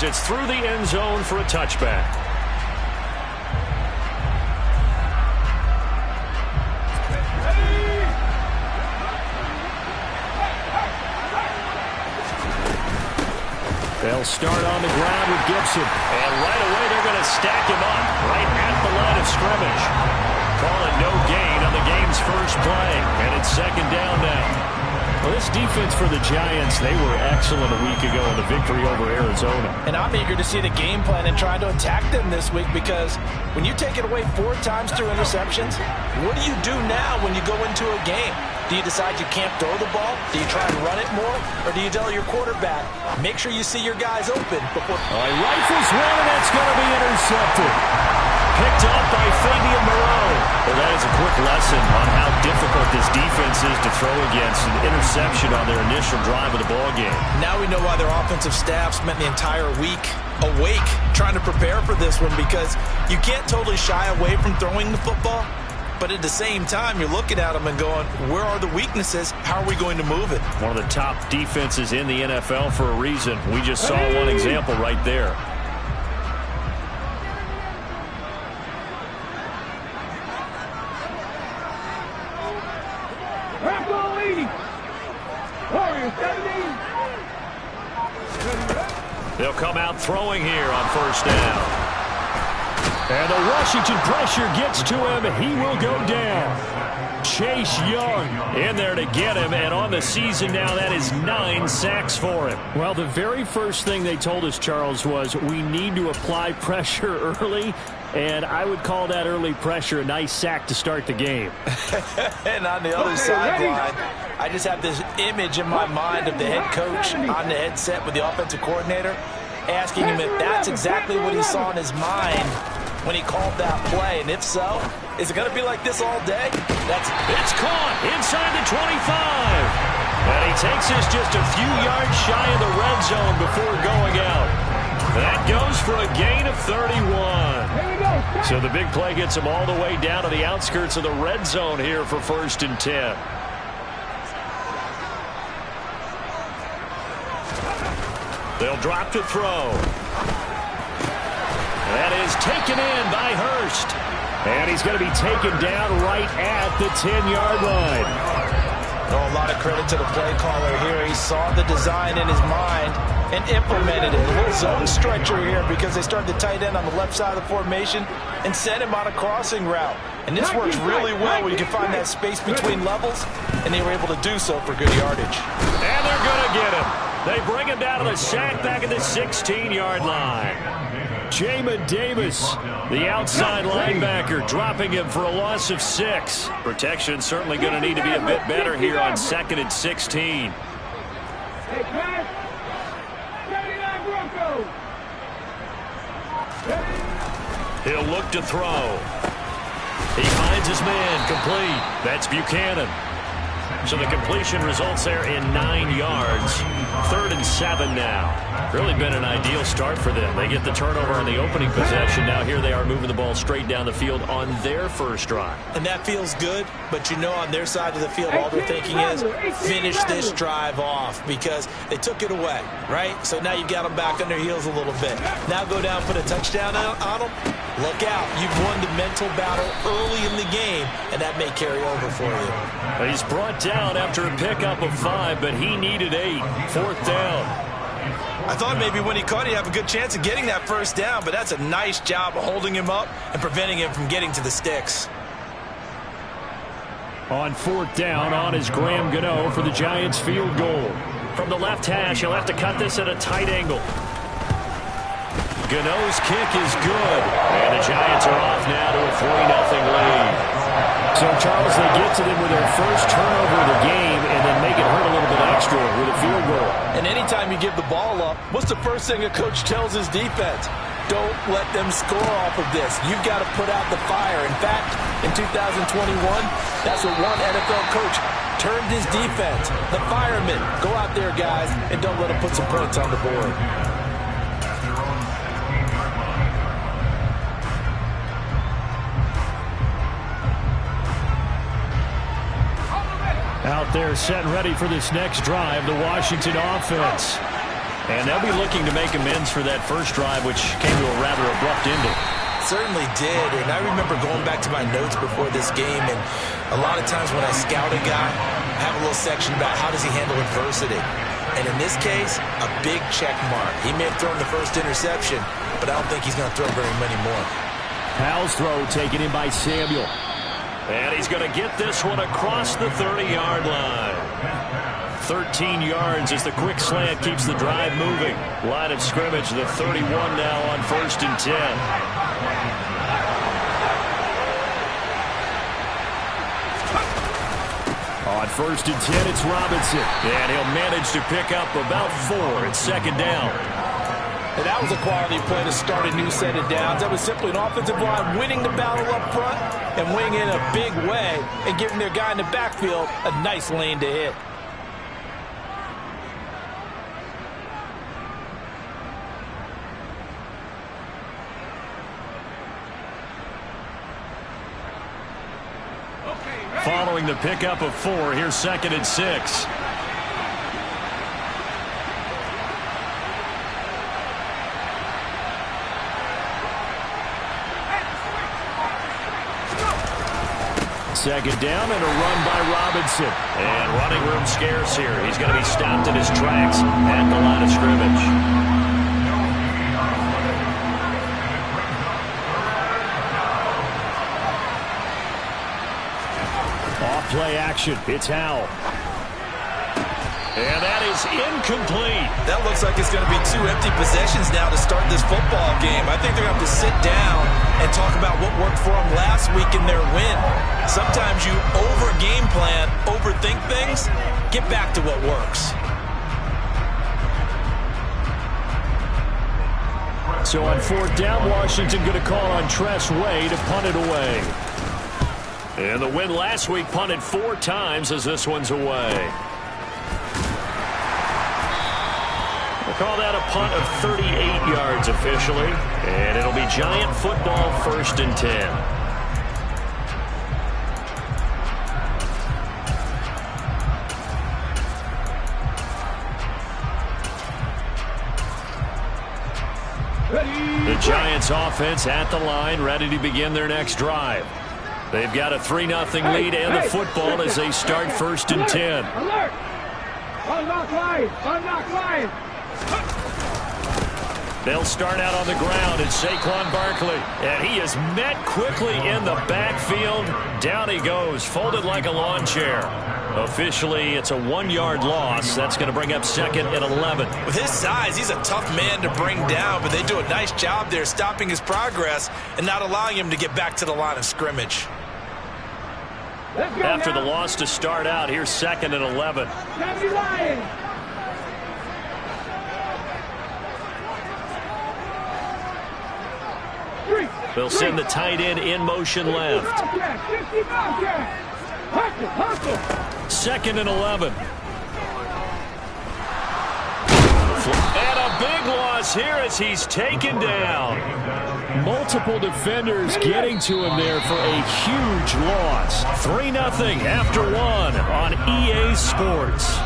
as it's through the end zone for a touchback. They'll start on the ground with Gibson. And right away they're going to stack him up right at the line of scrimmage. Call it no gain on the game's first play. And it's second down now. Well, this defense for the Giants, they were excellent a week ago in the victory over Arizona. And I'm eager to see the game plan and try to attack them this week, because when you take it away 4 times through interceptions, what do you do now when you go into a game? Do you decide you can't throw the ball? Do you try and run it more? Or do you tell your quarterback, make sure you see your guys open before... All right, rifles one, and that's going to be intercepted. Picked up by Fabian Moreau. Well, that is a quick lesson on how difficult this defense is to throw against an interception on their initial drive of the ballgame. Now we know why their offensive staff spent the entire week awake trying to prepare for this one, because you can't totally shy away from throwing the football. But at the same time, you're looking at them and going, where are the weaknesses? How are we going to move it? One of the top defenses in the NFL for a reason. We just saw one example right there. They'll come out throwing here on first down. And the Washington pressure gets to him. He will go down. Chase Young in there to get him. And on the season now, that is 9 sacks for him. Well, the very first thing they told us, Charles, was we need to apply pressure early. And I would call that early pressure a nice sack to start the game. And on the other sideline, I just have this image in my mind of the head coach on the headset with the offensive coordinator, asking him if that's exactly what he saw in his mind when he called that play. And if so, is it going to be like this all day? It's caught inside the 25. And he takes us just a few yards shy of the red zone before going out. That goes for a gain of 31. So the big play gets him all the way down to the outskirts of the red zone here for 1st and 10. They'll drop to throw. That is taken in by Hurst. And he's going to be taken down right at the 10-yard line. Oh, a lot of credit to the play caller here. He saw the design in his mind and implemented it. A little zone stretcher here, because they started the tight end on the left side of the formation and sent him on a crossing route. And this works really well where you can find that space between levels, and they were able to do so for good yardage. And they're going to get him. They bring him down to the sack back at the 16-yard line. Jamin Davis, the outside linebacker, dropping him for a loss of 6. Protection certainly going to need to be a bit better here on 2nd and 16. He'll look to throw. He finds his man, complete. That's Buchanan. So the completion results there in 9 yards. 3rd and 7 now. Really been an ideal start for them. They get the turnover on the opening possession. Now here they are moving the ball straight down the field on their first drive. And that feels good, but you know on their side of the field all they're thinking is finish this drive off, because they took it away, right? So now you've got them back on their heels a little bit. Now go down, put a touchdown on them. Look out. You've won the mental battle early in the game, and that may carry over for you. He's brought down after a pickup of 5, but he needed 8. 4th down. I thought maybe when he caught it, he'd have a good chance of getting that first down, but that's a nice job of holding him up and preventing him from getting to the sticks. On 4th down, on is Graham Gano for the Giants field goal. From the left hash, he'll have to cut this at a tight angle. Gano's kick is good, and the Giants are off now to a 3-0 lead. So, Charles, they get to them with their first turnover of the game and then make it hurt a little bit extra with a field goal. And anytime you give the ball up, what's the first thing a coach tells his defense? Don't let them score off of this. You've got to put out the fire. In fact, in 2021, that's what one NFL coach turned his defense. The firemen. Go out there, guys, and don't let them put some points on the board. Out there set and ready for this next drive, the Washington offense. And they'll be looking to make amends for that first drive, which came to a rather abrupt ending. Certainly did, and I remember going back to my notes before this game, and a lot of times when I scout a guy, I have a little section about how does he handle adversity. And in this case, a big check mark. He may have thrown the first interception, but I don't think he's going to throw very many more. Powell's throw taken in by Samuel. And he's going to get this one across the 30-yard line. 13 yards as the quick slant keeps the drive moving. Line of scrimmage, the 31 now on 1st and 10. On 1st and 10, it's Robinson. And he'll manage to pick up about 4 at 2nd down. And that was a quality play to start a new set of downs. That was simply an offensive line winning the battle up front and winning in a big way and giving their guy in the backfield a nice lane to hit. Following the pickup of 4, here's 2nd and 6. Second down and a run by Robinson. And running room scarce here. He's going to be stopped in his tracks at the line of scrimmage. Off-play action. It's Howell. And that is incomplete. That looks like it's going to be 2 empty possessions now to start this football game. I think they're going to have to sit down and talk about what worked for them last week in their win. Sometimes you over-game plan, overthink things. Get back to what works. So on 4th down, Washington going to call on Tress Way to punt it away. And the win last week punted 4 times as this one's away. We'll call that a punt of 38 yards officially. And it'll be Giant football 1st and 10. The Giants offense at the line, ready to begin their next drive. They've got a 3-0 lead and the football as they start 1st and 10. Alert! Unlock line! Unlock line! They'll start out on the ground, it's Saquon Barkley. And he is met quickly in the backfield. Down he goes, folded like a lawn chair. Officially, it's a 1-yard loss. That's going to bring up 2nd and 11. With his size, he's a tough man to bring down, but they do a nice job there stopping his progress and not allowing him to get back to the line of scrimmage. After the loss to start out, here's 2nd and 11. They'll send the tight end in motion left. 2nd and 11. And a big loss here as he's taken down. Multiple defenders getting to him there for a huge loss. 3-0 after 1 on EA Sports.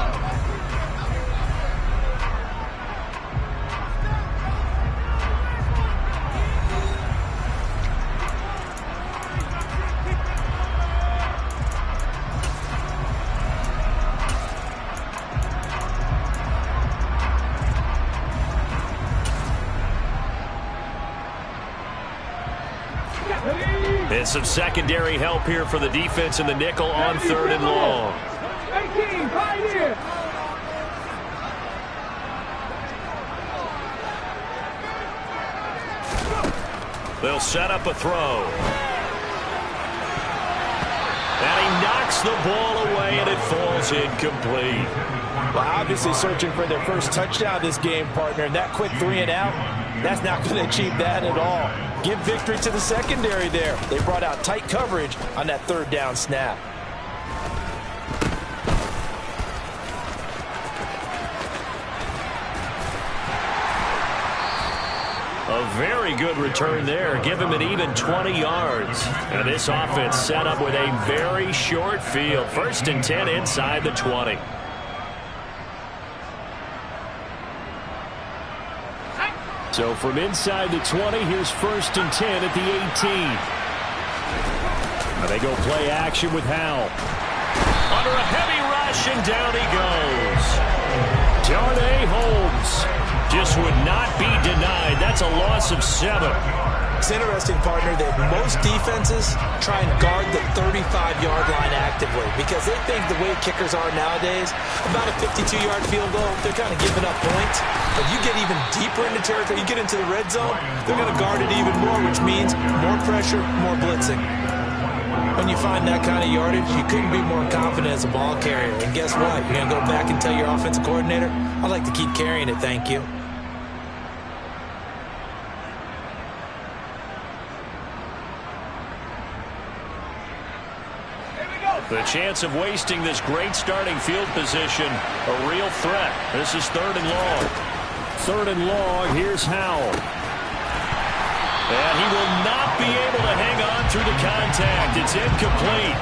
And some secondary help here for the defense in the nickel on 3rd and long. 18, right here. They'll set up a throw. And he knocks the ball away, and it falls incomplete. Well, obviously searching for their first touchdown this game, partner. And that quick 3 and out, that's not going to achieve that at all. Give victory to the secondary there. They brought out tight coverage on that 3rd down snap. A very good return there. Give him an even 20 yards. And this offense set up with a very short field. 1st and 10 inside the 20. So from inside the 20, here's 1st and 10 at the 18. Now they go play action with Howell. Under a heavy rush, and down he goes. Darnay Holmes just would not be denied. That's a loss of 7. It's interesting, partner, that most defenses try and guard the 35-yard line actively because they think the way kickers are nowadays, about a 52-yard field goal, they're kind of giving up points. But you get even deeper into territory, you get into the red zone, they're going to guard it even more, which means more pressure, more blitzing. When you find that kind of yardage, you couldn't be more confident as a ball carrier. And guess what? You're going to go back and tell your offensive coordinator, I'd like to keep carrying it, thank you. The chance of wasting this great starting field position, a real threat. This is 3rd and long. 3rd and long, here's Howell. And he will not be able to hang on through the contact. It's incomplete.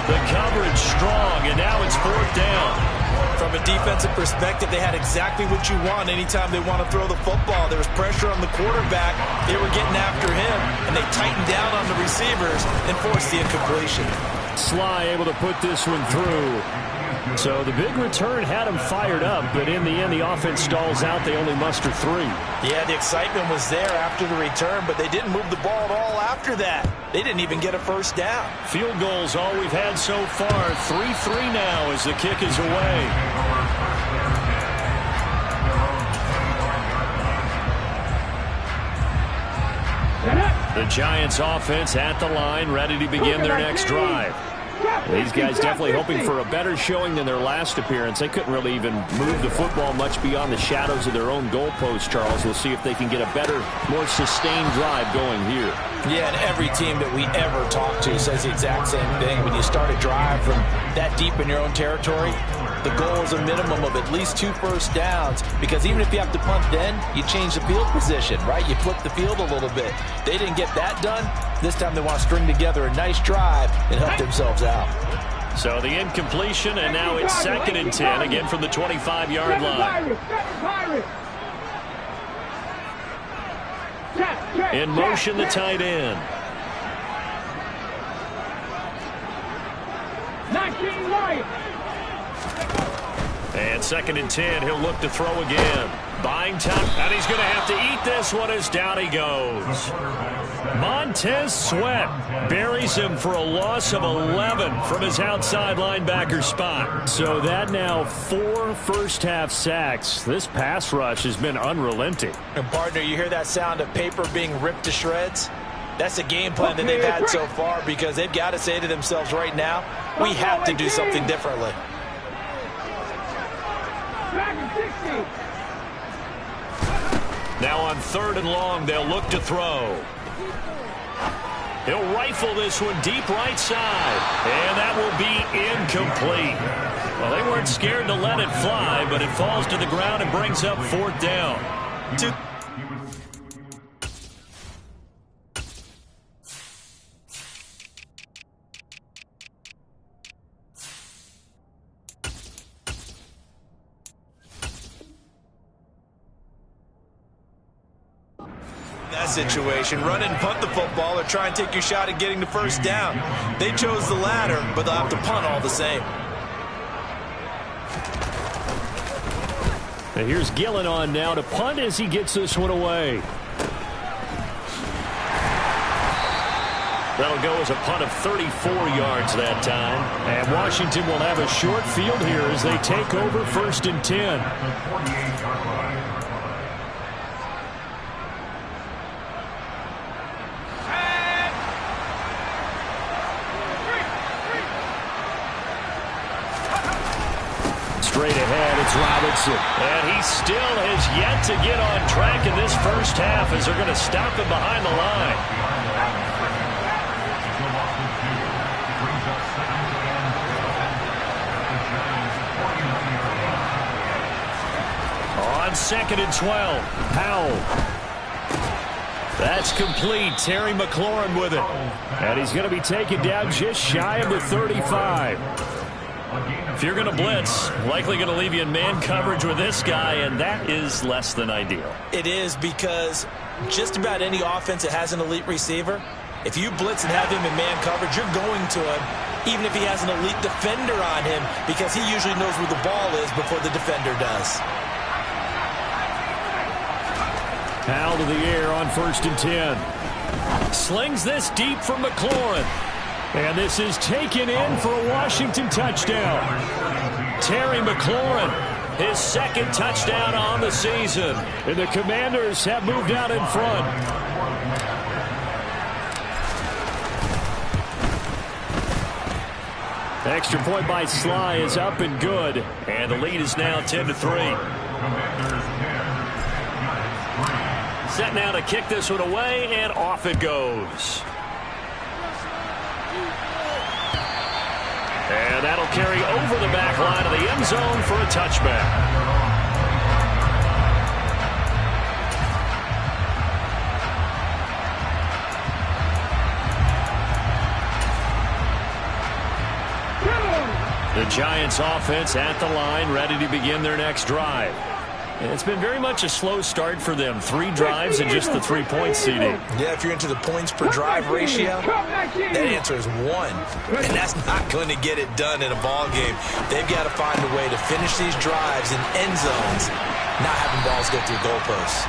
The coverage strong, and now it's 4th down. From a defensive perspective, they had exactly what you want anytime they want to throw the football. There was pressure on the quarterback. They were getting after him, and they tightened down on the receivers and forced the incompletion. Sly able to put this one through. So the big return had him fired up, but in the end, the offense stalls out. They only muster 3. Yeah, the excitement was there after the return, but they didn't move the ball at all after that. They didn't even get a 1st down. Field goals, all we've had so far. 3-3 now as the kick is away. The Giants offense at the line, ready to begin their next drive. These guys definitely hoping for a better showing than their last appearance. They couldn't really even move the football much beyond the shadows of their own goalpost, Charles. We'll see if they can get a better, more sustained drive going here. Yeah, and every team that we ever talk to says the exact same thing. When you start a drive from that deep in your own territory, the goal is a minimum of at least 2 first downs, because even if you have to punt then, you change the field position, right? You flip the field a little bit. They didn't get that done. This time they want to string together a nice drive and help themselves out. So the incompletion, and now it's 2nd and 10, again from the 25-yard line. In motion, the tight end. 19 right. And 2nd and 10, he'll look to throw again. Buying time, and he's going to have to eat this one as down he goes. Montez Sweat buries him for a loss of 11 from his outside linebacker spot. So that now 4 first-half sacks. This pass rush has been unrelenting. And partner, you hear that sound of paper being ripped to shreds? That's the game plan that they've had so far, because they've got to say to themselves right now, we have to do something differently. Now on 3rd and long, they'll look to throw. He'll rifle this one deep right side, and that will be incomplete. Well, they weren't scared to let it fly, but it falls to the ground and brings up 4th down. That situation, run and punt the football or try and take your shot at getting the 1st down. They chose the latter, but they'll have to punt all the same. And here's Gillen on now to punt as he gets this one away. That'll go as a punt of 34 yards that time. And Washington will have a short field here as they take over 1st and 10. Straight ahead, it's Robinson. And he still has yet to get on track in this first half as they're going to stop him behind the line. On 2nd and 12, Powell. That's complete. Terry McLaurin with it. And he's going to be taken down just shy of the 35. If you're going to blitz, likely going to leave you in man coverage with this guy, and that is less than ideal. It is, because just about any offense that has an elite receiver, if you blitz and have him in man coverage, you're going to him, even if he has an elite defender on him, because he usually knows where the ball is before the defender does. Out of the air on 1st and 10. Slings this deep from McLaurin. And this is taken in for a Washington touchdown. Terry McLaurin, his 2nd touchdown on the season. And the Commanders have moved out in front. Extra point by Sly is up and good. And the lead is now 10-3. Set now to kick this one away, and off it goes. And that'll carry over the back line of the end zone for a touchback. The Giants offense at the line, ready to begin their next drive. And it's been very much a slow start for them. 3 drives and just the 3-point seeding. Yeah, if you're into the points per drive ratio, that answer is 1. And that's not going to get it done in a ball game. They've got to find a way to finish these drives in end zones, not having balls go through goalposts.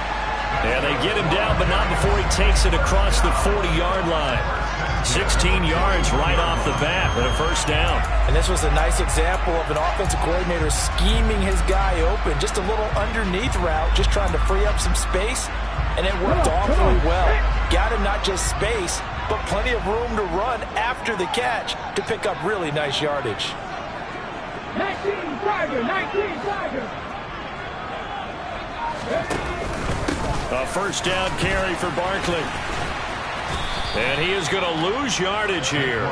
Yeah, they get him down, but not before he takes it across the 40-yard line. 16 yards right off the bat with a 1st down. And this was a nice example of an offensive coordinator scheming his guy open. Just a little underneath route, just trying to free up some space, and it worked awfully well. Got him not just space, but plenty of room to run after the catch to pick up really nice yardage. 19 Tiger, 19 Tiger. A 1st down carry for Barkley. And he is going to lose yardage here.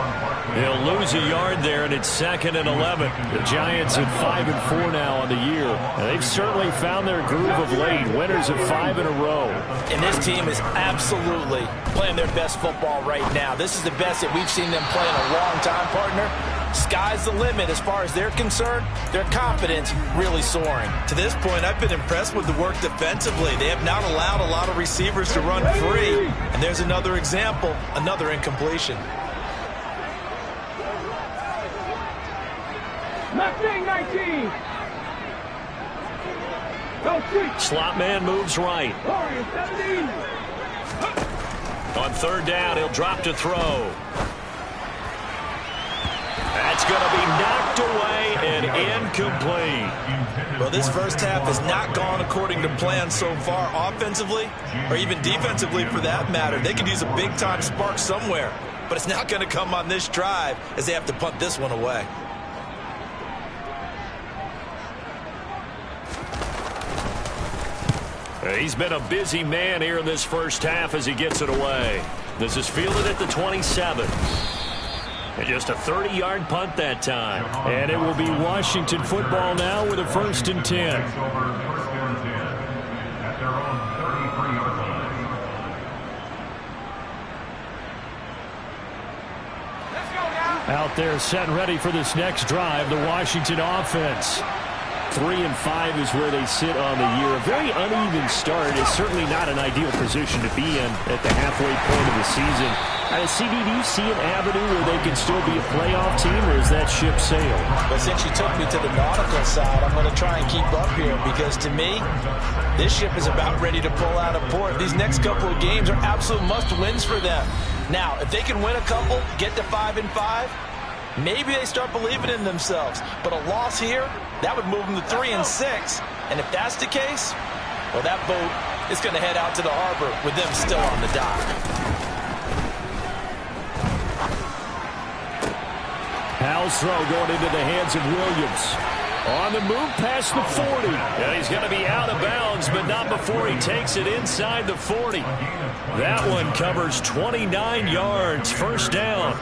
He'll lose a yard there, and it's 2nd and 11. The Giants at 5-4 now on the year. And they've certainly found their groove of late. Winners of 5 in a row. And this team is absolutely playing their best football right now. This is the best that we've seen them play in a long time, partner. Sky's the limit as far as they're concerned. Their confidence really soaring. To this point, I've been impressed with the work defensively. They have not allowed a lot of receivers to run free. And there's another example, another incompletion. 19. Slot man moves right. On 3rd down, he'll drop to throw. That's going to be knocked away and incomplete. Well, this first half has not gone according to plan so far offensively, or even defensively for that matter. They could use a big-time spark somewhere, but it's not going to come on this drive as they have to punt this one away. He's been a busy man here in this first half as he gets it away. This is fielded at the 27. And just a 30-yard punt that time. And it will be Washington football now with a 1st and 10. Out there set and ready for this next drive, the Washington offense. 3-5 is where they sit on the year. A very uneven start is certainly not an ideal position to be in at the halfway point of the season. CD, do you see an avenue where they can still be a playoff team, or is that ship sailed? Well, since you took me to the nautical side, I'm going to try and keep up here, because to me, this ship is about ready to pull out of port. These next couple of games are absolute must-wins for them. Now, if they can win a couple, get to 5-5, maybe they start believing in themselves. But a loss here, that would move them to 3-6. And if that's the case, well, that boat is going to head out to the harbor with them still on the dock. Powell's throw going into the hands of Williams. On the move past the 40. And he's going to be out of bounds, but not before he takes it inside the 40. That one covers 29 yards. 1st down.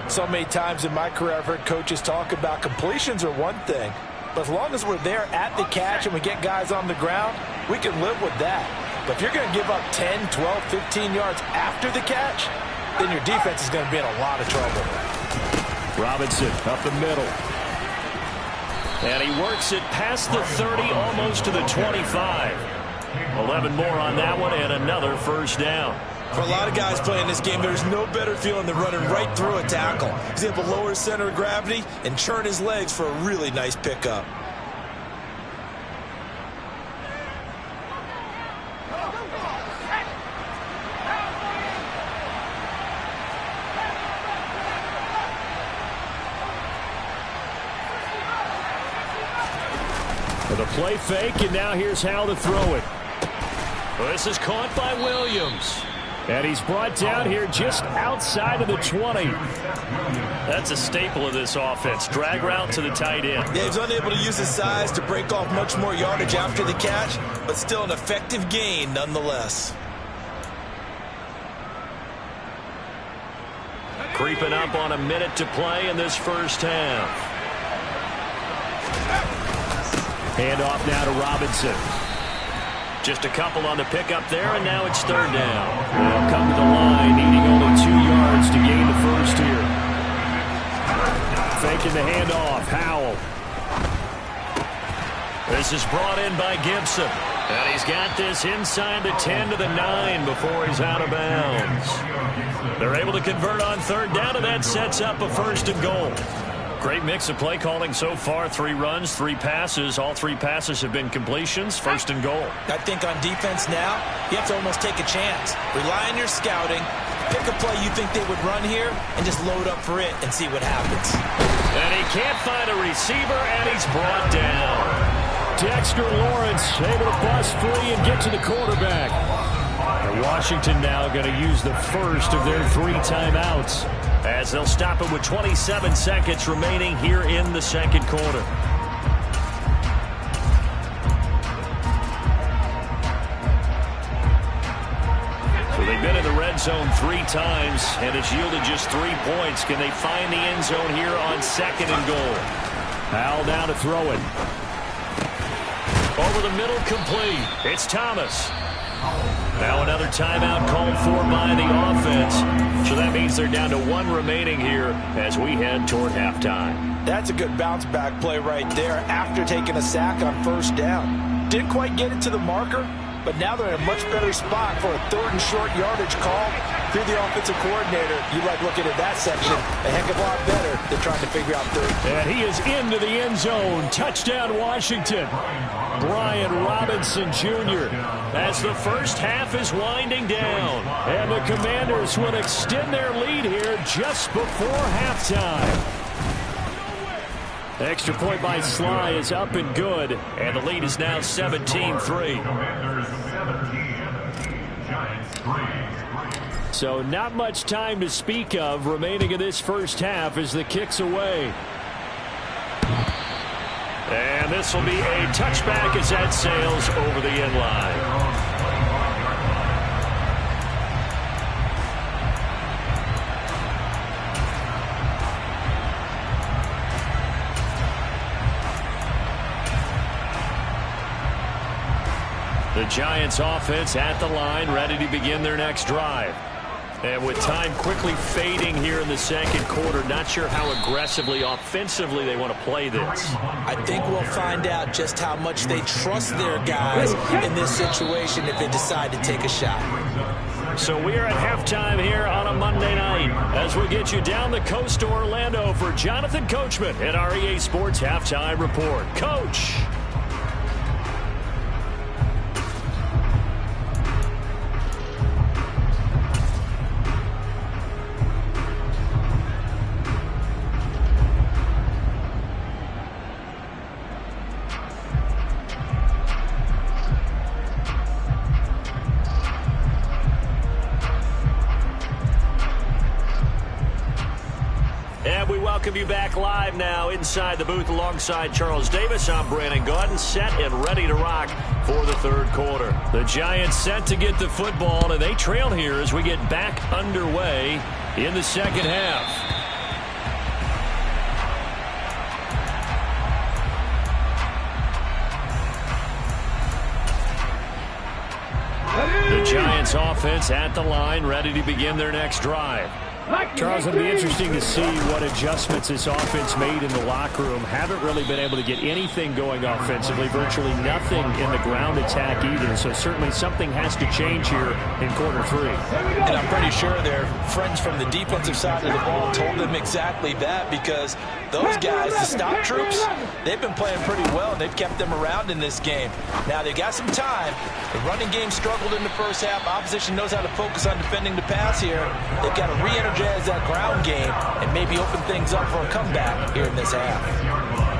So many times in my career I've heard coaches talk about completions are one thing, but as long as we're there at the catch and we get guys on the ground, we can live with that. But if you're going to give up 10, 12, 15 yards after the catch, then your defense is going to be in a lot of trouble. Robinson up the middle. And he works it past the 30, almost to the 25. 11 more on that one, and another first down. For a lot of guys playing this game, there's no better feeling than running right through a tackle. He's able to lower his center of gravity and churn his legs for a really nice pickup. For the play fake, and now here's how to throw it. This is caught by Williams. And he's brought down here just outside of the 20. That's a staple of this offense. Drag route to the tight end. Yeah, he's unable to use his size to break off much more yardage after the catch, but still an effective gain nonetheless. Creeping up on a minute to play in this first half. Handoff now to Robinson. Just a couple on the pickup there, and now it's third down. They'll come to the line, needing only 2 yards to gain the first here. Faking the handoff, Howell. This is brought in by Gibson. And he's got this inside the 10 to the 9 before he's out of bounds. They're able to convert on third down, and that sets up a first and goal. Great mix of play calling so far. 3 runs, 3 passes. All 3 passes have been completions. First and goal. I think on defense now, you have to almost take a chance. Rely on your scouting. Pick a play you think they would run here and just load up for it and see what happens. And he can't find a receiver, and he's brought down. Dexter Lawrence able to bust free and get to the quarterback. And Washington now going to use the first of their 3 timeouts, as they'll stop it with 27 seconds remaining here in the second quarter. So they've been in the red zone 3 times, and it's yielded just 3 points. Can they find the end zone here on second and goal? Howell down to throw it. Over the middle, complete. It's Thomas. Now another timeout called for by the offense. So that means they're down to 1 remaining here as we head toward halftime. That's a good bounce back play right there after taking a sack on first down. Didn't quite get it to the marker, but now they're in a much better spot for a 3rd and short yardage call. If you're the offensive coordinator, you like looking at that section a heck of a lot better than trying to figure out 3rd. And he is into the end zone. Touchdown, Washington. Brian Robinson Jr. as the first half is winding down. And the Commanders will extend their lead here just before halftime. Extra point by Sly is up and good. And the lead is now 17-3. So not much time to speak of remaining in this first half as the kick's away. And this will be a touchback as that sails over the end line. The Giants offense at the line, ready to begin their next drive. And with time quickly fading here in the second quarter, not sure how aggressively, offensively they want to play this. I think we'll find out just how much they trust their guys in this situation if they decide to take a shot. So we are at halftime here on a Monday night as we get you down the coast to Orlando for Jonathan Coachman at our EA Sports Halftime Report. Coach. Welcome you back live now inside the booth alongside Charles Davis. I'm Brandon Gaudin, set and ready to rock for the third quarter. The Giants set to get the football, and they trail here as we get back underway in the second half. The Giants offense at the line, ready to begin their next drive. Charles, it'll be interesting to see what adjustments this offense made in the locker room. Haven't really been able to get anything going offensively, virtually nothing in the ground attack either. So certainly something has to change here in quarter 3. And I'm pretty sure their friends from the defensive side of the ball told them exactly that, because those guys, the stop troops, they've been playing pretty well, and they've kept them around in this game. Now, they got some time. The running game struggled in the first half. Opposition knows how to focus on defending the pass here. They've got to re-energize that ground game and maybe open things up for a comeback here in this half.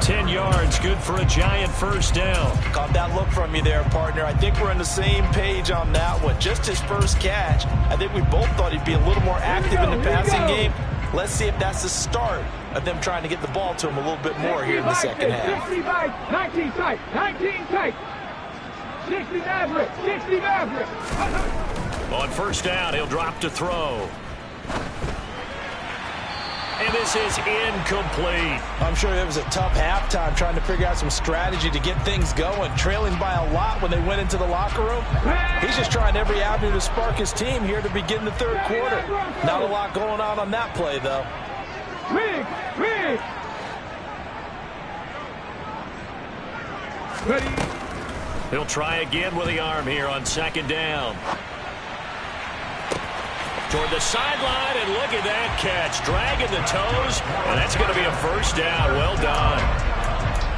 10 yards, good for a giant first down. Caught that look from you there, partner. I think we're on the same page on that one. Just his first catch. I think we both thought he'd be a little more active in the passing game. Let's see if that's the start of them trying to get the ball to him a little bit more here in the second half. 19 tight, 19 tight. 60 average, 60 average. On first down, he'll drop to throw. And this is incomplete. I'm sure it was a tough halftime trying to figure out some strategy to get things going. Trailing by a lot when they went into the locker room. He's just trying every avenue to spark his team here to begin the third quarter. Not a lot going on that play, though. Ready. He'll try again with the arm here on second down. Toward the sideline, and look at that catch. Dragging the toes, and that's going to be a first down. Well done.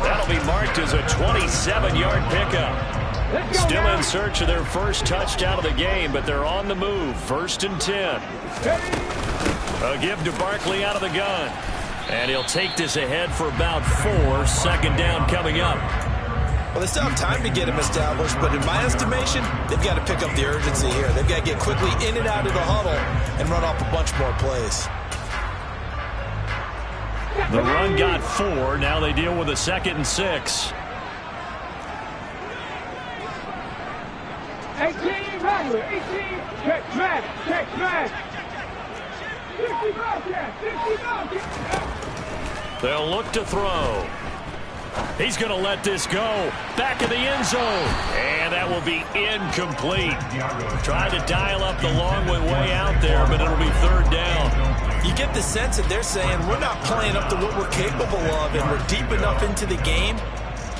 That'll be marked as a 27-yard pickup. Still in search of their first touchdown of the game, but they're on the move. First and 10. A give to Barkley out of the gun. And he'll take this ahead for about 4. Second down coming up. Well, they still have time to get him established, but in my estimation, they've got to pick up the urgency here. They've got to get quickly in and out of the huddle and run off a bunch more plays. The run got 4. Now they deal with a 2nd and 6. 18, Rattler, 18, check man. 60 Bobcat. They'll look to throw. He's going to let this go. Back in the end zone. And that will be incomplete. Trying to dial up the long way out there, but it'll be third down. You get the sense that they're saying we're not playing up to what we're capable of, and we're deep enough into the game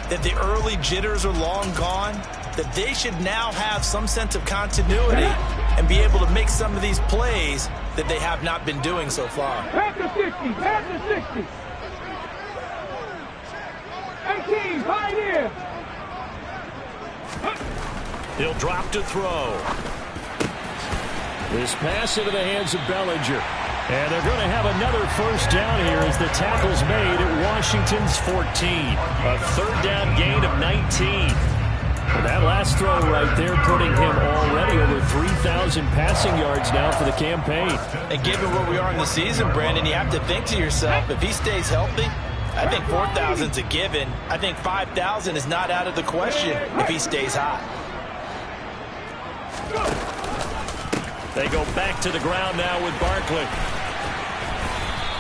that the early jitters are long gone, that they should now have some sense of continuity and be able to make some of these plays that they have not been doing so far. Pass the 60, 18, Pioneer. He'll drop to throw. This pass into the hands of Bellinger. And they're going to have another first down here as the tackle's made at Washington's 14. A third down gain of 19. And that last throw right there putting him already over 3,000 passing yards now for the campaign. And given where we are in the season, Brandon, you have to think to yourself, if he stays healthy, I think 4,000's a given. I think 5,000 is not out of the question if he stays hot. They go back to the ground now with Barkley.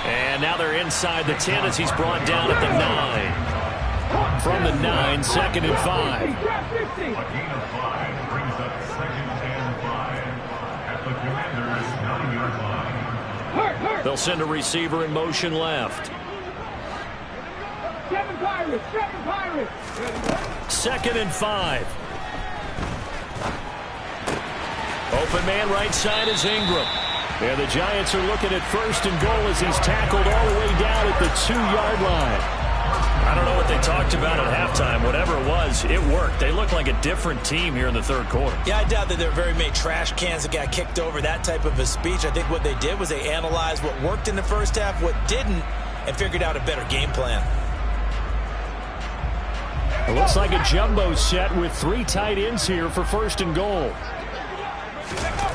And now they're inside the 10 as he's brought down at the 9. From the 9, 2nd and 5. A gain of 5 brings up 2nd and 5 at the Commander's 9-yard line. They'll send a receiver in motion left. 7 Pirates. 2nd and 5. Open man right side is Ingram. And the Giants are looking at 1st and goal as he's tackled all the way down at the 2-yard line. I don't know what they talked about at halftime. Whatever it was, it worked. They look like a different team here in the third quarter. Yeah, I doubt that there are very many trash cans that got kicked over, that type of a speech. I think what they did was they analyzed what worked in the first half, what didn't, and figured out a better game plan. It looks like a jumbo set with 3 tight ends here for 1st and goal.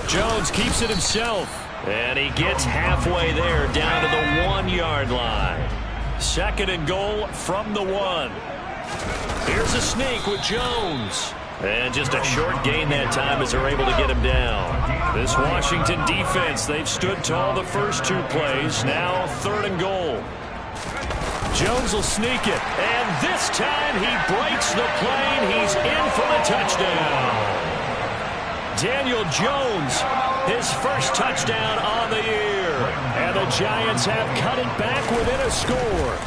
Jones keeps it himself, and he gets halfway there down to the 1-yard line. 2nd and goal from the 1. Here's a sneak with Jones. And just a short gain that time as they're able to get him down. This Washington defense, they've stood tall the first 2 plays. Now 3rd and goal. Jones will sneak it, and this time he breaks the plane. He's in for the touchdown. Daniel Jones, his first touchdown on the year. And the Giants have cut it back within a score.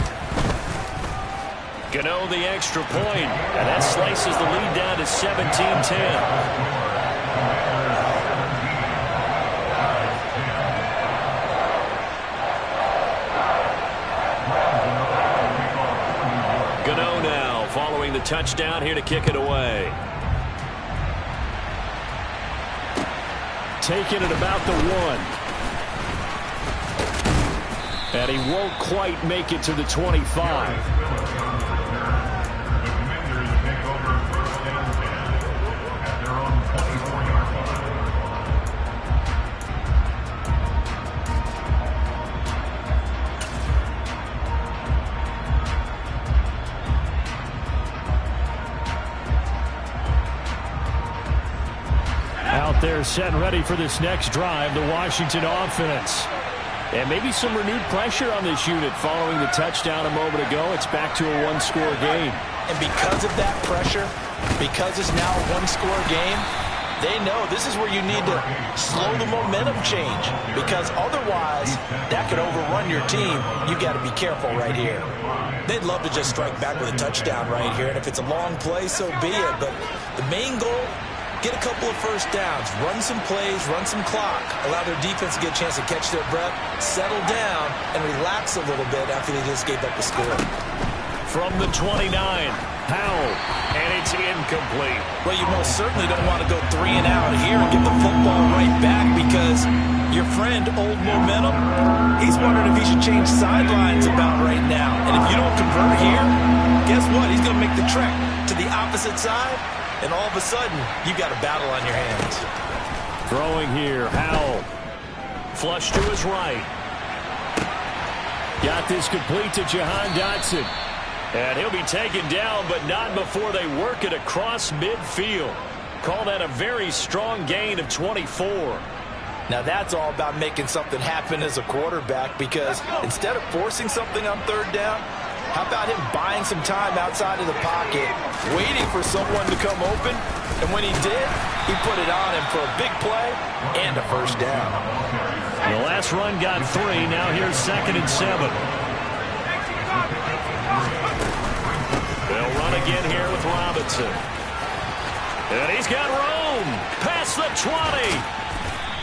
Gano the extra point, and that slices the lead down to 17-10. Following the touchdown here to kick it away. Taking it about the 1. And he won't quite make it to the 25. They're set and ready for this next drive, the Washington offense. And maybe some renewed pressure on this unit following the touchdown a moment ago. It's back to a one-score game. And because of that pressure, because it's now a one-score game, they know this is where you need to slow the momentum change, because otherwise that could overrun your team. You got to be careful right here. They'd love to just strike back with a touchdown right here, and if it's a long play, so be it. But the main goal, get a couple of first downs, run some plays, run some clock, allow their defense to get a chance to catch their breath, settle down, and relax a little bit after they just gave up the score. From the 29, Powell, and it's incomplete. Well, you most certainly don't want to go 3 and out here and get the football right back, because your friend, Old Momentum, he's wondering if he should change sidelines about right now. And if you don't convert here, guess what? He's going to make the trek to the opposite side. And all of a sudden, you got a battle on your hands. Throwing here, Howell. Flush to his right. Got this complete to Jahan Dotson. And he'll be taken down, but not before they work it across midfield. Call that a very strong gain of 24. Now that's all about making something happen as a quarterback, because instead of forcing something on third down, how about him buying some time outside of the pocket, waiting for someone to come open, and when he did, he put it on him for a big play and a first down. The last run got 3. Now here's 2nd and 7. They'll run again here with Robinson. And he's got room past the 20.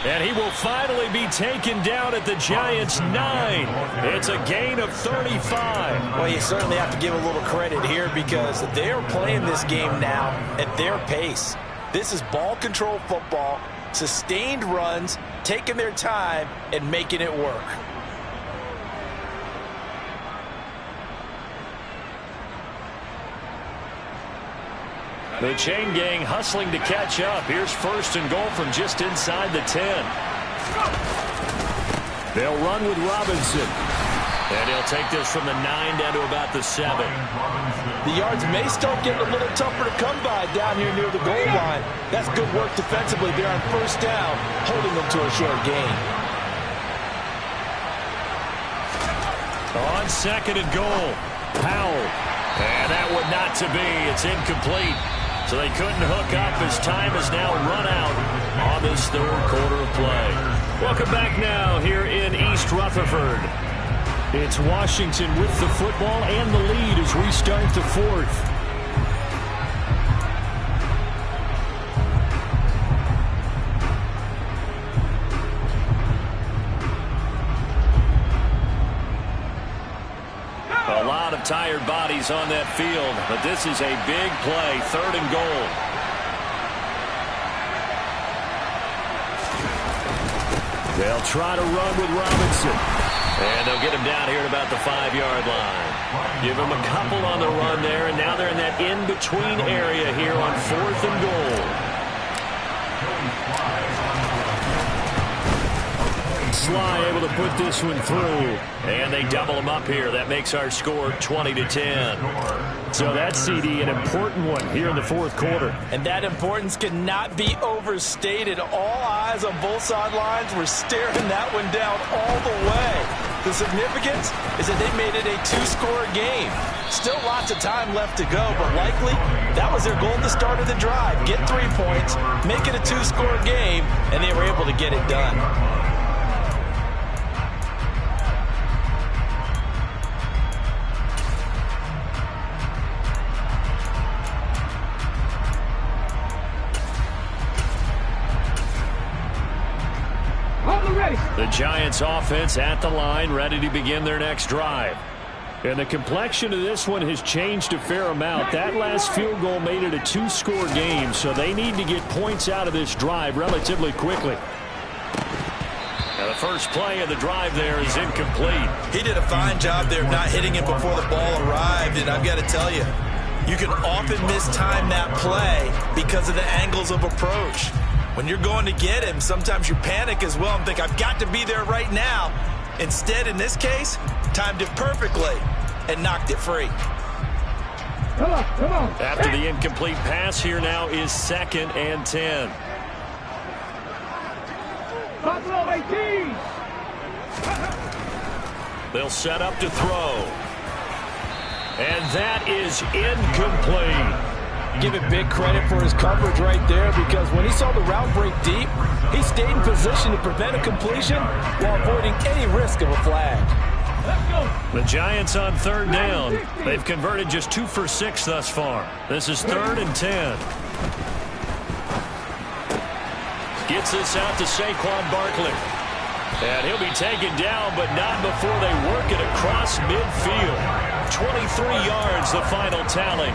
And he will finally be taken down at the Giants' 9. It's a gain of 35. Well, you certainly have to give a little credit here, because they're playing this game now at their pace. This is ball control football, sustained runs, taking their time, and making it work. The chain gang hustling to catch up. Here's 1st and goal from just inside the 10. They'll run with Robinson. And he'll take this from the 9 down to about the 7. The yards may start getting a little tougher to come by down here near the goal line. That's good work defensively there on 1st down, holding them to a short gain. On 2nd and goal, Powell. And that one not to be. It's incomplete. So they couldn't hook up as time has now run out on this 3rd quarter of play. Welcome back now here in East Rutherford. It's Washington with the football and the lead as we start the 4th. A lot of tired bodies on that field, but this is a big play, 3rd and goal. They'll try to run with Robinson. And they'll get him down here at about the 5-yard line. Give him a couple on the run there, and now they're in that in-between area here on 4th and goal. Sly able to put this one through, and they double him up here. That makes our score 20-10. So that's, CD, an important one here in the 4th quarter. And that importance cannot be overstated. All eyes on both sidelines were staring that one down all the way. The significance is that they made it a 2-score game. Still lots of time left to go, but likely that was their goal at the start of the drive. Get 3 points, make it a 2-score game, and they were able to get it done. The Giants offense at the line, ready to begin their next drive. And the complexion of this one has changed a fair amount. That last field goal made it a two-score game, so they need to get points out of this drive relatively quickly. Now the first play of the drive there is incomplete. He did a fine job there of not hitting it before the ball arrived, and I've got to tell you, you can often mistime that play because of the angles of approach. When you're going to get him, sometimes you panic as well and think, I've got to be there right now. Instead, in this case, timed it perfectly and knocked it free. Come on. After the incomplete pass, here now is 2nd and 10. Buffalo 18. They'll set up to throw. And that is incomplete. Give it big credit for his coverage right there, because when he saw the route break deep, he stayed in position to prevent a completion while avoiding any risk of a flag. The Giants on 3rd down. They've converted just 2 for 6 thus far. This is 3rd and 10. Gets this out to Saquon Barkley. And he'll be taken down, but not before they work it across midfield. 23 yards, the final tally.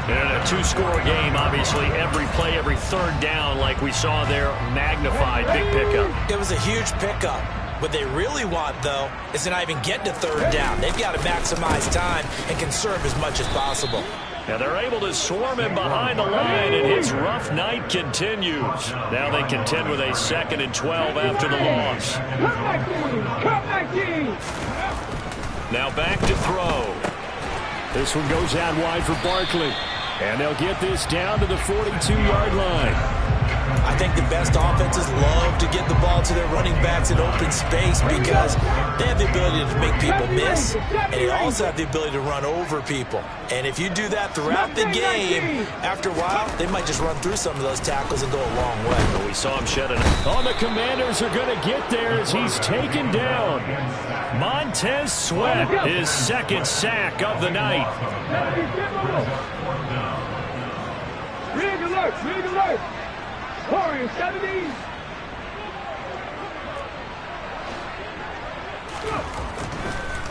And in a two-score game, obviously, every play, every 3rd down, like we saw there, magnified. Big pickup. It was a huge pickup. What they really want, though, is to not even get to 3rd down. They've got to maximize time and conserve as much as possible. Now they're able to swarm him behind the line, and his rough night continues. Now they contend with a 2nd and 12 after the loss. Come back, team. Now back to throw. This one goes out wide for Barkley. And they'll get this down to the 42-yard line. I think the best offenses love to get the ball to their running backs in open space because they have the ability to make people miss, and they also have the ability to run over people. And if you do that throughout the game, after a while, they might just run through some of those tackles and go a long way. Well, we saw him shed it. Oh, the Commanders are going to get there as he's taken down. Montez Sweat, his 2nd sack of the night. Rig alert. Scoring 70.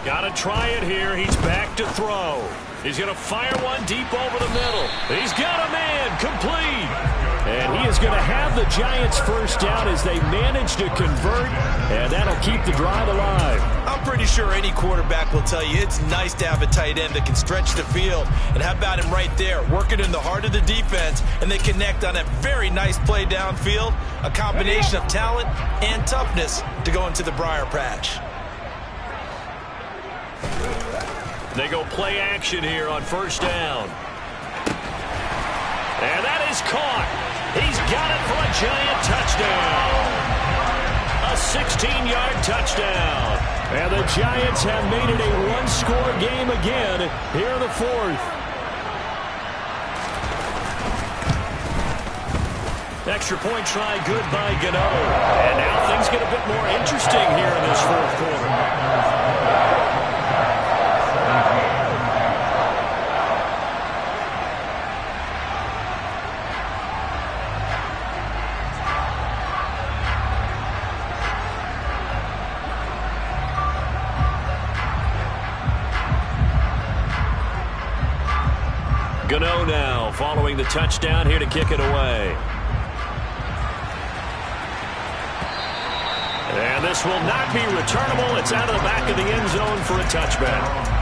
Got to try it here. He's back to throw. He's going to fire one deep over the middle. He's got a man complete. And he is going to have the Giants first down as they manage to convert, and that'll keep the drive alive. I'm pretty sure any quarterback will tell you it's nice to have a tight end that can stretch the field. And how about him right there, working in the heart of the defense, and they connect on a very nice play downfield, a combination of talent and toughness to go into the briar patch. They go play action here on 1st down. And that is caught. He's got it for a Giant touchdown. A 16-yard touchdown. And the Giants have made it a one-score game again here in the 4th. Extra point try good by Gano. And now things get a bit more interesting here in this 4th quarter. Gano now following the touchdown here to kick it away. And this will not be returnable. It's out of the back of the end zone for a touchback.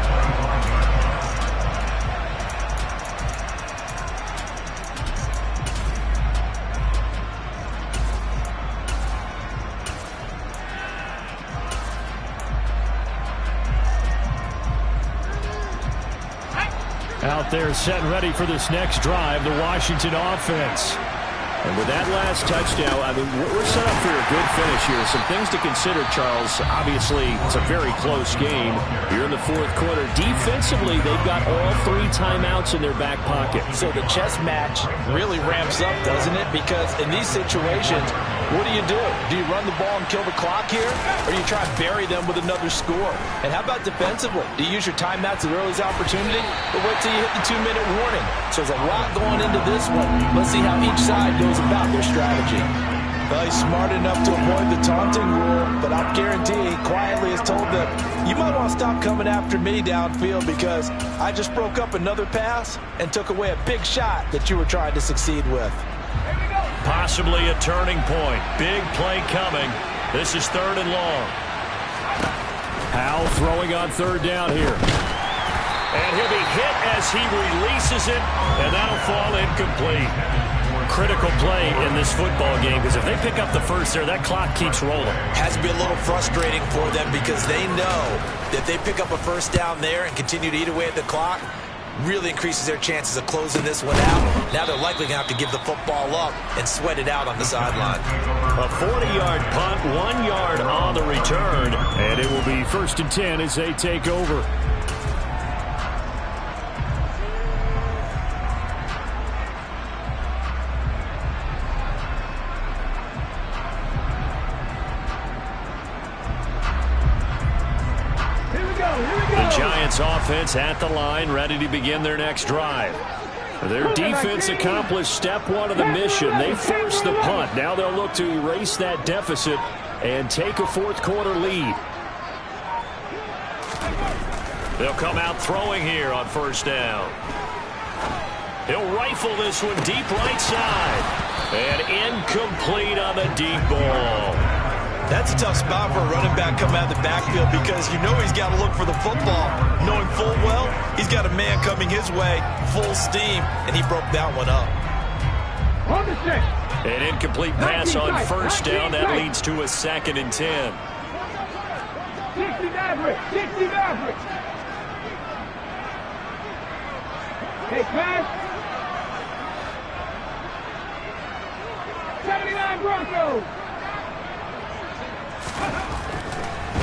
Out there set and ready for this next drive, the Washington offense. And with that last touchdown, I mean, we're set up for a good finish here. Some things to consider, Charles. Obviously, it's a very close game. You're in the 4th quarter. Defensively, they've got all 3 timeouts in their back pocket. So the chess match really ramps up, doesn't it? Because in these situations, what do? Do you run the ball and kill the clock here? Or do you try and bury them with another score? And how about defensively? Do you use your timeouts at earliest opportunity? Or wait till you hit the 2-minute warning? So there's a lot going into this one. Let's see how each side goes about their strategy. Well, he's smart enough to avoid the taunting rule but I'll guarantee he quietly has told them, you might want to stop coming after me downfield because I just broke up another pass and took away a big shot that you were trying to succeed with. Possibly a turning point. Big play coming. This is 3rd and long. Powell throwing on 3rd down here. And he'll be hit as he releases it, and that'll fall incomplete. Critical play in this football game because if they pick up the first there, that clock keeps rolling. Has to be a little frustrating for them because they know that they pick up a first down there and continue to eat away at the clock, really increases their chances of closing this one out. Now they're likely going to have to give the football up and sweat it out on the sideline. A 40-yard punt, 1 yard on the return, and it will be 1st and 10 as they take over. The Giants offense at the line, ready to begin their next drive. Their defense accomplished step 1 of the mission. They forced the punt. Now they'll look to erase that deficit and take a 4th quarter lead. They'll come out throwing here on 1st down. He'll rifle this one deep right side. And incomplete on the deep ball. That's a tough spot for a running back coming out of the backfield because you know he's got to look for the football, knowing full well he's got a man coming his way, full steam, and he broke that one up. An incomplete pass on 1st down. That leads to a 2nd and 10. 60 average. 60 average. Take pass. 79 Broncos.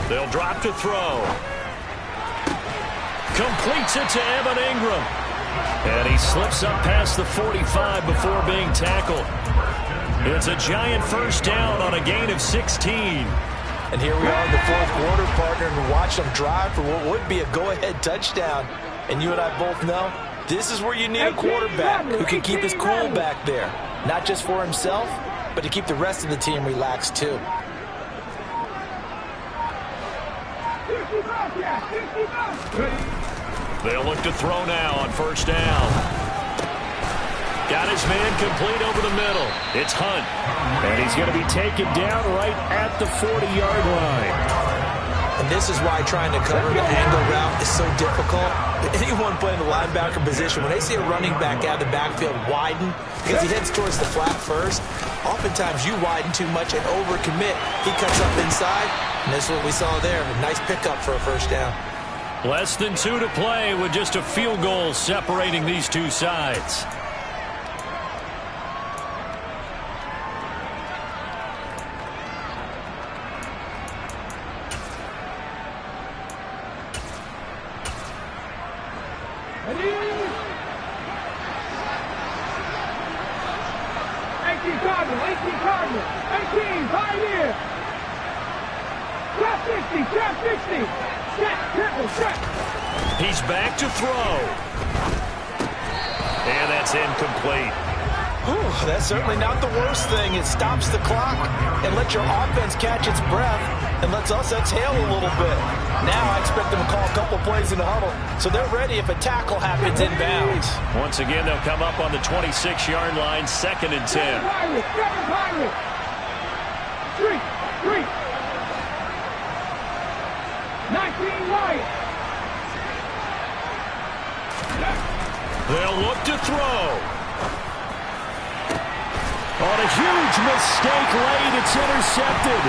They'll drop to throw. Completes it to Evan Ingram. And he slips up past the 45 before being tackled. It's a Giant 1st down on a gain of 16. And here we are in the 4th quarter, partner, and watch them drive for what would be a go-ahead touchdown. And you and I both know this is where you need a quarterback who can keep his cool back there. Not just for himself, but to keep the rest of the team relaxed too. They'll look to throw now on 1st down. Got his man complete over the middle. It's Hunt. And he's going to be taken down right at the 40-yard line. And this is why trying to cover the angle route is so difficult. Anyone playing the linebacker position, when they see a running back out of the backfield widen, because he heads towards the flat first, oftentimes you widen too much and overcommit. He cuts up inside, and this is what we saw there. A nice pickup for a 1st down. Less than 2 to play with just a field goal separating these two sides. He's back to throw. And that's incomplete. Whew, that's certainly not the worst thing. It stops the clock and lets your offense catch its breath and lets us exhale a little bit. Now I expect them to call a couple plays in the huddle, so they're ready if a tackle happens inbounds. Once again, they'll come up on the 26-yard line, 2nd and 10. Three. 19 Lions. They'll look to throw. On a huge mistake late, it's intercepted.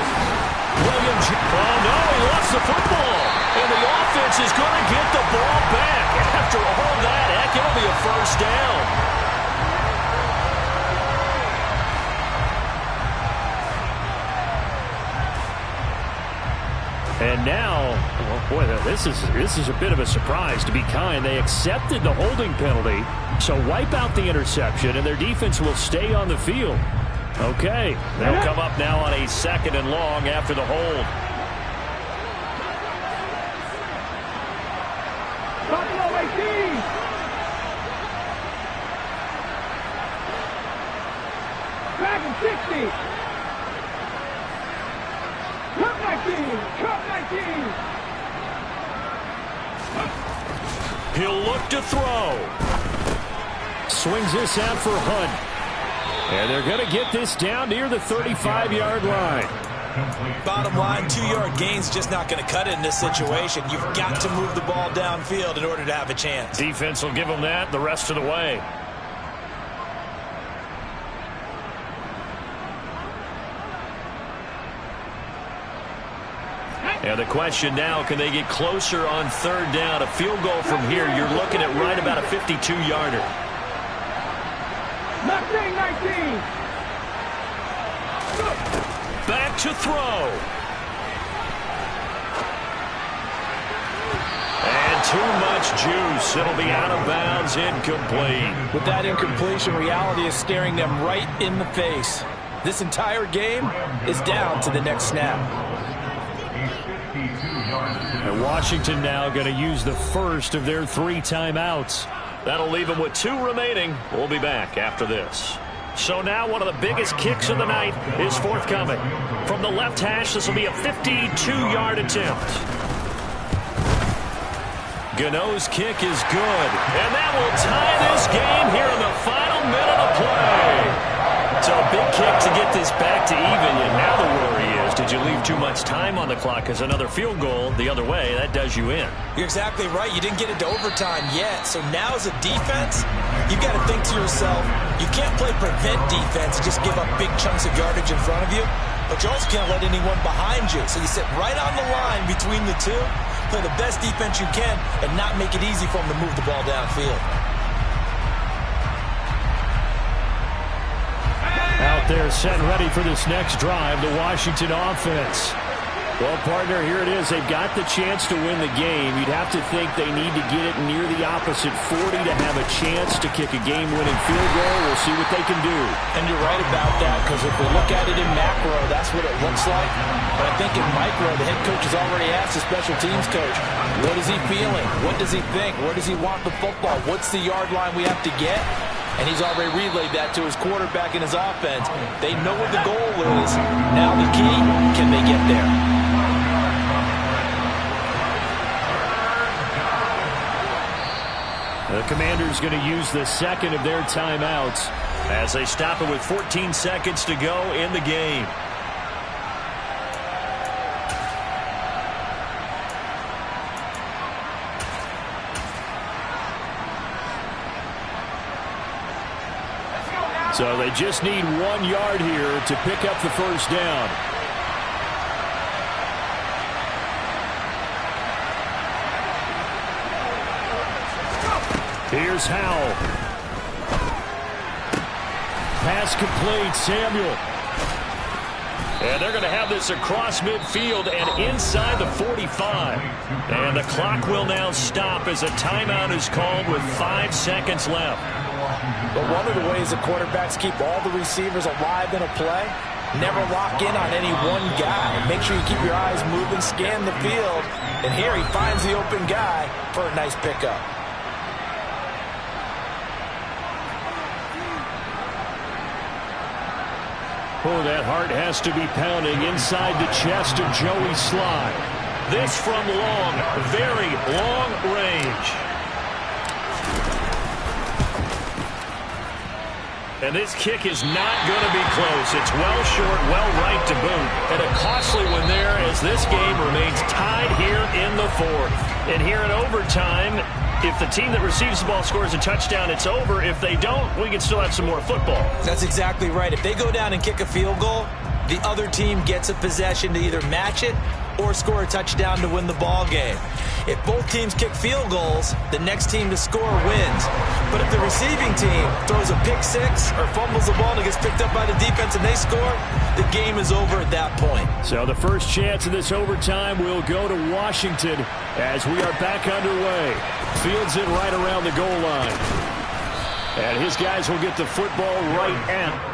Williams, oh no, he lost the football. And the offense is going to get the ball back. After all that, heck, it'll be a 1st down. And now, well, boy, this is a bit of a surprise, to be kind. They accepted the holding penalty, so wipe out the interception, and their defense will stay on the field. Okay, they'll come up now on a 2nd and long after the hold. Buffalo 18. Dragon 60. Cut 19. He'll look to throw. Swings this out for Hunt. And they're going to get this down near the 35-yard line. Bottom line, 2-yard gain's just not going to cut it in this situation. You've got to move the ball downfield in order to have a chance. Defense will give them that the rest of the way. And the question now, can they get closer on third down? A field goal from here, you're looking at right about a 52-yarder. Nothing 19. Back to throw. And too much juice. It'll be out of bounds, incomplete. With that incompletion, reality is staring them right in the face. This entire game is down to the next snap. And Washington now going to use the first of their 3 timeouts. That'll leave them with 2 remaining. We'll be back after this. So now one of the biggest kicks of the night is forthcoming. From the left hash, this will be a 52-yard attempt. Gano's kick is good. And that will tie this game here in the final minute of play. So a big kick to get this back to even. And now the worry is, did you leave too much time on the clock? Because another field goal the other way, that does you in. You're exactly right. You didn't get it to overtime yet. So now as a defense, you've got to think to yourself, you can't play prevent defense and just give up big chunks of yardage in front of you. But you also can't let anyone behind you. So you sit right on the line between the two, play the best defense you can, and not make it easy for them to move the ball downfield. Out there set ready for this next drive, the Washington offense. Well, partner, here it is. They've got the chance to win the game. You'd have to think they need to get it near the opposite 40 to have a chance to kick a game-winning field goal. We'll see what they can do. And you're right about that, because if we look at it in macro, that's what it looks like. But I think in micro, the head coach has already asked the special teams coach, what is he feeling? What does he think? Where does he want the football? What's the yard line we have to get? And he's already relayed that to his quarterback and his offense. They know what the goal is. Now the key, can they get there? The Commanders going to use the second of their timeouts as they stop it with 14 seconds to go in the game. So they just need 1 yard here to pick up the first down. Here's Howell. Pass complete, Samuel. And they're going to have this across midfield and inside the 45. And the clock will now stop as a timeout is called with 5 seconds left. But one of the ways the quarterbacks keep all the receivers alive in a play, never lock in on any one guy. Make sure you keep your eyes moving, scan the field. And here he finds the open guy for a nice pickup. Oh, that heart has to be pounding inside the chest of Joey Sly. This from long, very long range. And this kick is not going to be close. It's well short, well right to boot. And a costly one there as this game remains tied here in the 4th. And here in overtime, if the team that receives the ball scores a touchdown, it's over. If they don't, we can still have some more football. That's exactly right. If they go down and kick a field goal, the other team gets a possession to either match it or score a touchdown to win the ball game. If both teams kick field goals, the next team to score wins. But if the receiving team throws a pick six or fumbles the ball and it gets picked up by the defense and they score, the game is over at that point. So the first chance of this overtime will go to Washington as we are back underway. Fields it right around the goal line. And his guys will get the football right at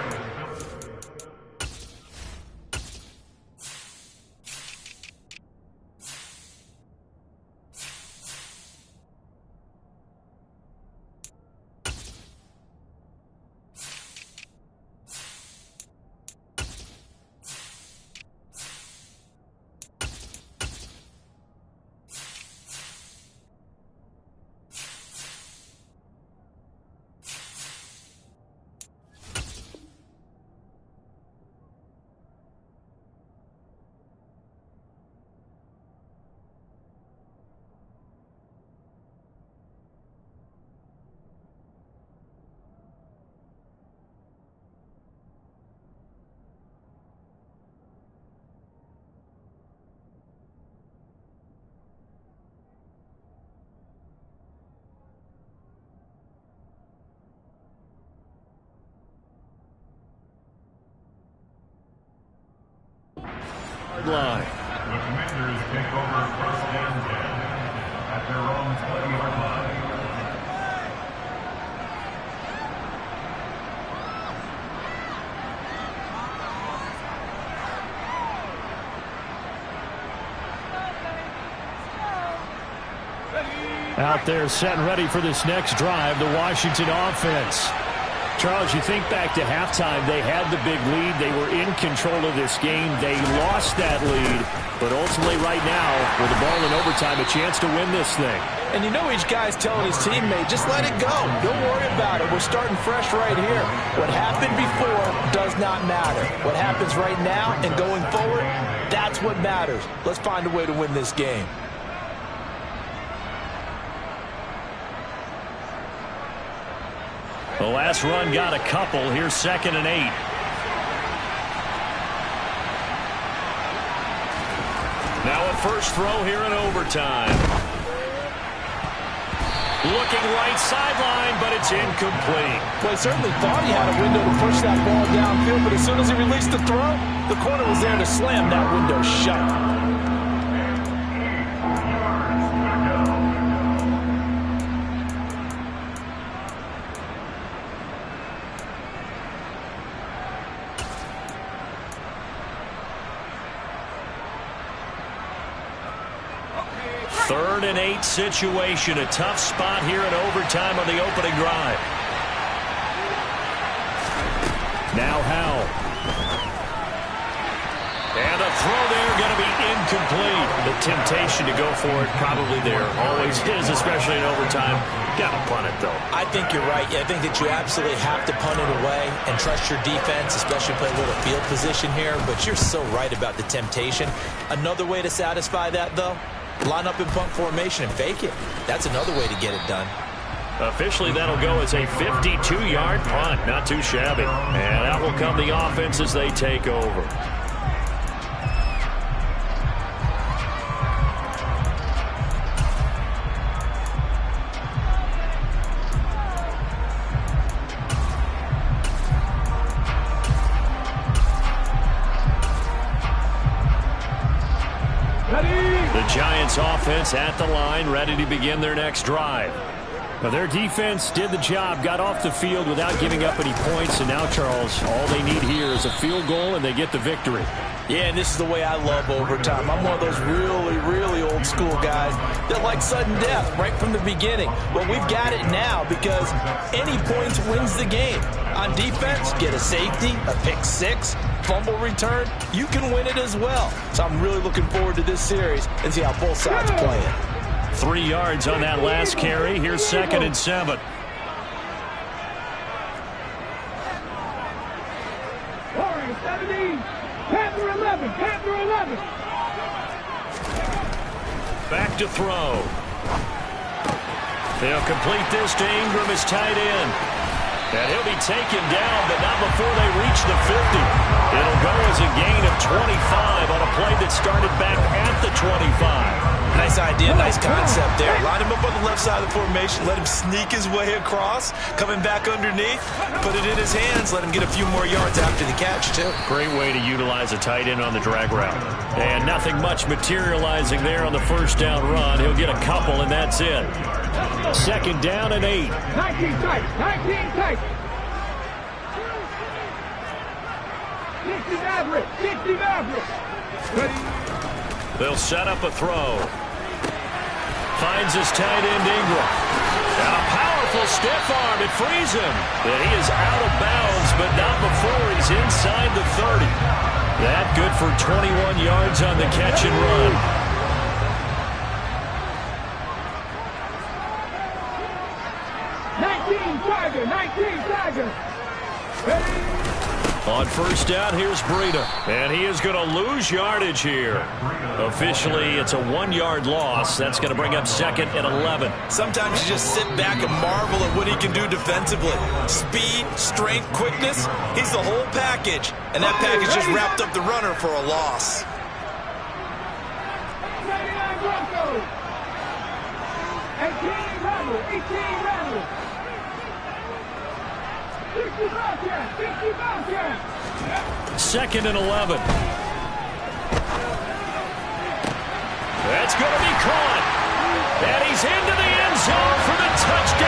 line. The Commanders take over first and 10 at their own 20-yard line. Out there set and ready for this next drive, the Washington offense. Charles, you think back to halftime, they had the big lead. They were in control of this game. They lost that lead, but ultimately right now, with the ball in overtime, a chance to win this thing. And you know each guy's telling his teammate, just let it go. Don't worry about it. We're starting fresh right here. What happened before does not matter. What happens right now and going forward, that's what matters. Let's find a way to win this game. The last run got a couple. Here's 2nd and 8. Now a first throw here in overtime. Looking right sideline, but it's incomplete. Well, he certainly thought he had a window to push that ball downfield, but as soon as he released the throw, the corner was there to slam that window shut. Third and 8 situation. A tough spot here in overtime on the opening drive. Now Howell. And a throw there going to be incomplete. The temptation to go for it probably there. Always is, especially in overtime. Got to punt it, though. I think you're right. I think that you absolutely have to punt it away and trust your defense, especially play a little field position here. But you're so right about the temptation. Another way to satisfy that, though, line up in punt formation and fake it. That's another way to get it done. Officially, that'll go as a 52-yard punt. Not too shabby. And out will come the offense as they take over. Giants offense at the line, ready to begin their next drive. Now, their defense did the job, got off the field without giving up any points, and now, Charles, all they need here is a field goal, and they get the victory. Yeah, and this is the way I love overtime. I'm one of those really, really old school guys that like sudden death right from the beginning. Well, we've got it now because any points wins the game. On defense, get a safety, a pick six, fumble return, you can win it as well. So I'm really looking forward to this series and see how both sides play it. 3 yards on that last carry. Here's 2nd and 7. Warren, 17. Panther 11. Panther 11. Back to throw. They'll complete this to Ingram as tight end. And he'll be taken down, but not before they reach the 50. It'll go as a gain of 25 on a play that started back at the 25. Nice idea, nice concept there. Line him up on the left side of the formation, let him sneak his way across, coming back underneath, put it in his hands, let him get a few more yards after the catch, too. Great way to utilize a tight end on the drag route. And nothing much materializing there on the first down run. He'll get a couple, and that's it. 2nd down and 8. 19 tight. 19 tight. 60 average. 60 average. They'll set up a throw. Finds his tight end Ingram. And a powerful stiff arm. It frees him. And he is out of bounds, but not before he's inside the 30. That good for 21 yards on the catch and run. On first down, here's Breida. And he is going to lose yardage here. Officially, it's a 1-yard loss. That's going to bring up 2nd and 11. Sometimes you just sit back and marvel at what he can do defensively. Speed, strength, quickness. He's the whole package. And that package just wrapped up the runner for a loss. 99 Broncos. 18 Rebels. 18 Rebels. 60 Bobcats. 60 Bobcats. 2nd and 11. That's going to be caught. And he's into the end zone for the touchdown.